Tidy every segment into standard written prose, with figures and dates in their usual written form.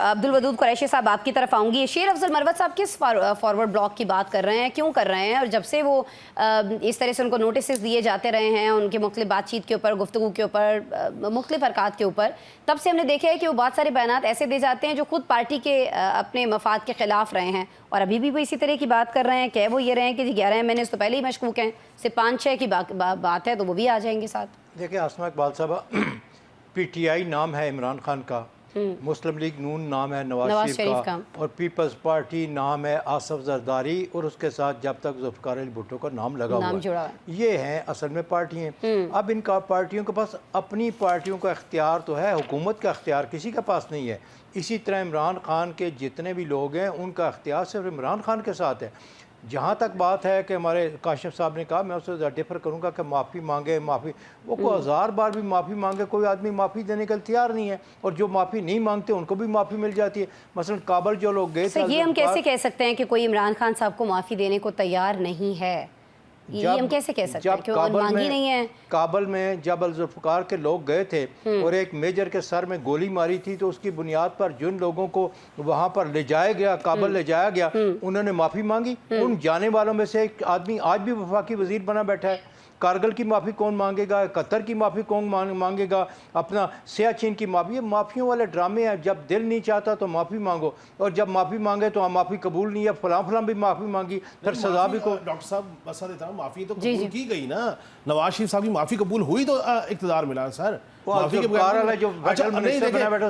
अब्दुल कुरैशी साहब आपकी तरफ आऊँगी। शेर अफजल मरवत साहब किस फॉरवर्ड ब्लॉक की बात कर रहे हैं, क्यों कर रहे हैं? और जब से वो इस तरह से उनको नोटिस दिए जाते रहे हैं उनके मुख्तलिफ बातचीत के ऊपर, गुफ्तगू के ऊपर, मुख्तलिफ हरकत के ऊपर, तब से हमने देखा है कि वो बहुत सारे बयानात ऐसे दे जाते हैं जो खुद पार्टी के अपने मफाद के ख़िलाफ़ रहे हैं, और अभी भी वो इसी तरह की बात कर रहे हैं। कह वो ये रहे हैं कि 11 महीने से तो पहले ही मशकूक हैं, सिर्फ 5-6 की बात है तो वो भी आ जाएंगे साथ। देखिए आसमा इकबाल साहब, PTI नाम है इमरान खान का, मुस्लिम लीग नून नाम है नवाज शरीफ का, और पीपल्स पार्टी नाम है आसफ जरदारी, और उसके साथ जब तक जुल्फ़िकार अली भुट्टो का नाम लगा हुआ है। ये हैं असल में पार्टियाँ। अब इनका पार्टियों के पास अपनी पार्टियों का इख्तियार तो है, हुकूमत का इख्तियार किसी के पास नहीं है। इसी तरह इमरान खान के जितने भी लोग हैं उनका इख्तियार सिर्फ इमरान खान के साथ है। जहाँ तक बात है कि हमारे काशिफ साहब ने कहा, मैं उससे डिफर करूँगा कि माफ़ी मांगे, माफ़ी वो कोई 1000 बार भी माफ़ी मांगे, कोई आदमी माफ़ी देने के लिए तैयार नहीं है, और जो माफ़ी नहीं मांगते उनको भी माफ़ी मिल जाती है। मसलन काबल जो लोग गए थे, ये हम कैसे कह सकते हैं कि कोई इमरान खान साहब को माफ़ी देने को तैयार नहीं है? ये हम कैसे कह सकते हैं? क्यों मांगी नहीं है? काबल में जब जुल्फ़िकार के लोग गए थे और एक मेजर के सर में गोली मारी थी, तो उसकी बुनियाद पर जिन लोगों को वहाँ पर ले जाया गया, काबल ले जाया गया, उन्होंने माफ़ी मांगी। उन जाने वालों में से एक आदमी आज भी वफाकी वज़ीर बना बैठा है। कारगिल की माफ़ी कौन मांगेगा? कतर की माफ़ी कौन मांगेगा? अपना सियाचिन की माफ़ी? ये माफ़ियों वाले ड्रामे हैं। जब दिल नहीं चाहता तो माफ़ी मांगो, और जब माफ़ी मांगे तो माफ़ी कबूल नहीं है, फलां भी माफ़ी मांगी, फिर सजा भी को। डॉक्टर साहब बस माफ़ी तो कबूल की गई ना, नवाज शरीफ साहब की माफ़ी कबूल हुई तो इक़्तिदार मिला सर।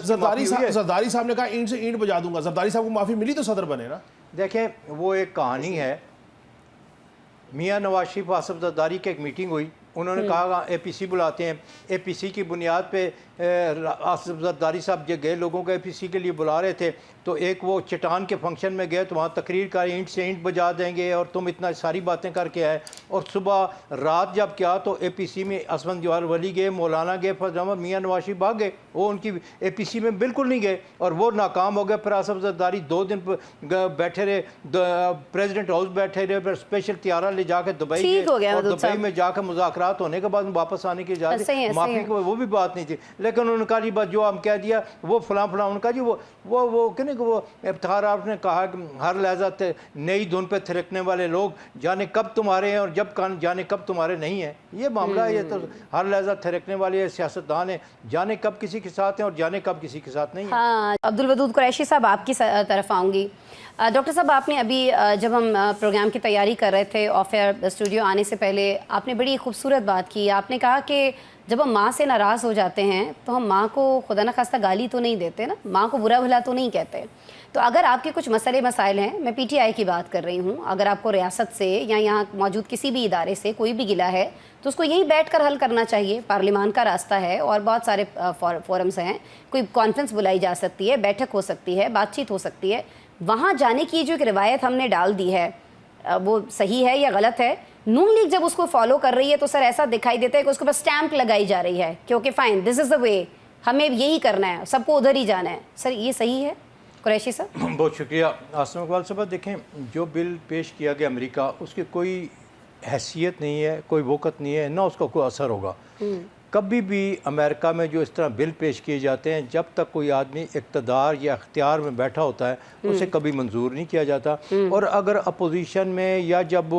जरदारी साहब ने कहा ईंट से ईंट बजा दूंगा, जरदारी साहब को माफ़ी मिली तो सदर बने ना। देखें वो एक कहानी है, मियाँ नवाज शरीफ आसफ जरदारी की एक मीटिंग हुई, उन्होंने कहा APC बुलाते हैं। APC की बुनियाद पे आसफ जरदारी साहब जो गए लोगों को APC के लिए बुला रहे थे, तो एक वो चट्टान के फंक्शन में गए तो वहाँ तकरीर का ईंट से ईंट बजा देंगे और तुम इतना सारी बातें करके आए, और सुबह रात जब क्या तो APC में असमन जवाहर वली गए, मौलाना गए, फजल अहमद, मियाँ नवाज शरीफ भाग गए, वो उनकी APC में बिल्कुल नहीं गए और वो नाकाम हो गए। फिर आसफ जरदारी 2 दिन बैठे रहे, प्रेसिडेंट हाउस बैठे रहे, फिर स्पेशल त्यारा ले जाकर दुबई गए, और दुबई में जाकर मुज़ाकरात होने के बाद वापस आने की इजाज़त, माफ़ी की वो भी बात नहीं थी। लेकिन उन्होंने कहा जी बस जो हम कह दिया वो फलां उनका जी वो कहने को वो इफ्तिखार आपने कहा कि हर लहजा नई धुन पे थिरकने वाले लोग जाने कब तुम्हारे हैं और जब जाने कब तुम्हारे नहीं हैं। ये मामला है, ये तो हर लहजा थिरकने वाले सियासतदान हैं, जाने कब किसी के साथ हैं और जाने कब किसी के साथ नहीं है। हाँ, अब्दुल कुरैशी साहब आपकी तरफ आऊँगी। डॉक्टर साहब आपने अभी जब हम प्रोग्राम की तैयारी कर रहे थे ऑफ एयर स्टूडियो आने से पहले आपने बड़ी खूबसूरत बात की। आपने कहा कि जब हम माँ से नाराज़ हो जाते हैं तो हम माँ को खुदा न खास्ता गाली तो नहीं देते ना, माँ को बुरा भला तो नहीं कहते। तो अगर आपके कुछ मसले मसाइल हैं, मैं PTI की बात कर रही हूँ, अगर आपको रियासत से या यहाँ मौजूद किसी भी इदारे से कोई भी गिला है तो उसको यहीं बैठ कर हल करना चाहिए। पार्लिमान का रास्ता है और बहुत सारे फोरम्स हैं, कोई कॉन्फ्रेंस बुलाई जा सकती है, बैठक हो सकती है, बातचीत हो सकती है। वहाँ जाने की जो एक रिवायत हमने डाल दी है वो सही है या गलत है? नून लीग जब उसको फॉलो कर रही है तो सर ऐसा दिखाई देता है कि उसके पास स्टैंप लगाई जा रही है कि okay fine this is the way, हमें यही करना है, सबको उधर ही जाना है। सर ये सही है कुरैशी साहब? बहुत शुक्रिया आसमा इकबाल साहब। देखें जो बिल पेश किया गया अमेरिका, उसकी कोई हैसियत नहीं है, कोई वक़्त नहीं है, ना उसका कोई असर होगा। कभी भी अमेरिका में जो इस तरह बिल पेश किए जाते हैं, जब तक कोई आदमी इक़्तिदार या इख्तियार में बैठा होता है उसे कभी मंजूर नहीं किया जाता। और अगर अपोजिशन में या जब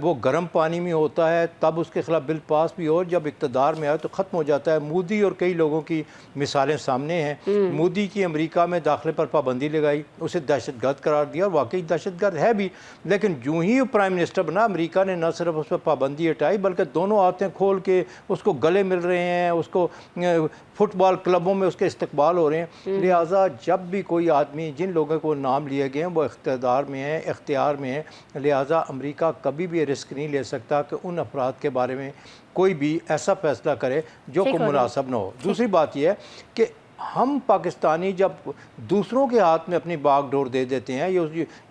वो गर्म पानी में होता है तब उसके ख़िलाफ़ बिल पास भी हो, जब इक़्तिदार में आए तो ख़त्म हो जाता है। मोदी और कई लोगों की मिसालें सामने हैं। मोदी की अमेरिका में दाखिले पर पाबंदी लगाई, उसे दहशतगर्द करार दिया, और वाकई दहशतगर्द है भी। लेकिन जो ही प्राइम मिनिस्टर बना, अमेरिका ने न सिर्फ उस पर पाबंदी हटाई बल्कि दोनों आंखें खोल के उसको गले मिल रहे हैं, उसको फुटबॉल क्लबों में उसके इस्तकबाल हो रहे हैं। लिहाजा जब भी कोई आदमी, जिन लोगों को नाम लिए गए हैं वो इख्तियार में है, इख्तियार में है, लिहाजा अमेरिका कभी भी रिस्क नहीं ले सकता कि उन अफराद के बारे में कोई भी ऐसा फैसला करे जो को मुनासिब ना हो। दूसरी बात यह है कि हम पाकिस्तानी जब दूसरों के हाथ में अपनी बागडोर दे देते हैं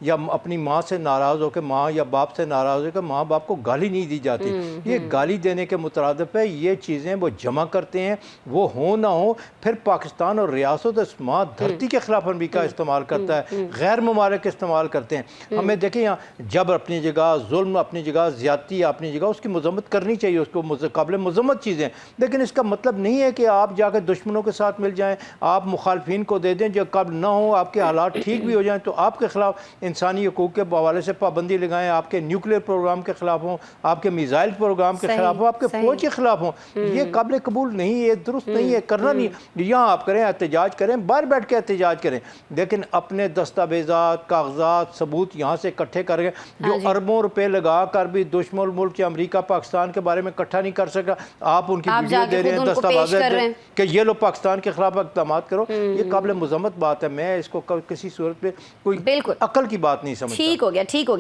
या अपनी माँ से नाराज़ होकर, माँ या बाप से नाराज़ होकर माँ बाप को गाली नहीं दी जाती। ये गाली देने के मुतरादिफ है। ये चीज़ें वो जमा करते हैं, वो हो ना हो, फिर पाकिस्तान और रियासत इस माँ धरती के ख़िलाफ़ अमेरिका इस्तेमाल करता है, गैर ममालिक इस्तेमाल करते हैं। हमें देखें यहाँ जबर अपनी जगह, जुल्म अपनी जगह, ज़्यादती अपनी जगह, उसकी मज़म्मत करनी चाहिए, उसको काबिल मज़म्मत चीज़ें। लेकिन इसका मतलब नहीं है कि आप जाकर दुश्मनों के साथ मिल जाएँ, آپ مخالفین کو دے دیں جو قبل نہ ہو، آپ کے حالات ٹھیک بھی ہو جائیں تو آپ کے خلاف انسانی حقوق کے حوالے سے پابندی لگائیں، آپ کے نیوکلیر پروگرام کے خلاف ہوں، آپ کے میزائل پروگرام کے خلاف ہوں، آپ کے فوج کے خلاف ہوں، یہ قابل قبول نہیں ہے، درست نہیں ہے، کرنا نہیں ہے۔ یہاں آپ کریں، احتجاج کریں، باہر بیٹھ کے احتجاج کریں، لیکن اپنے دستاویزات، کاغذات، ثبوت یہاں سے اکٹھے کر گئے جو اربوں روپے لگا کر بھی دشمن ملک کے امریکہ پاکستان کے بارے میں اکٹھا نہیں کر سکا، آپ ان کی ویڈیو دے رہے ہیں، دستاویزات دے کہ یہ لو پاکستان کے خلاف اقدامات کرو، یہ قابل مذمت بات ہے۔ میں اس کو کسی صورت پہ کوئی عقل کی بات نہیں سمجھتا۔ ٹھیک ہو گیا، ٹھیک ہو گیا۔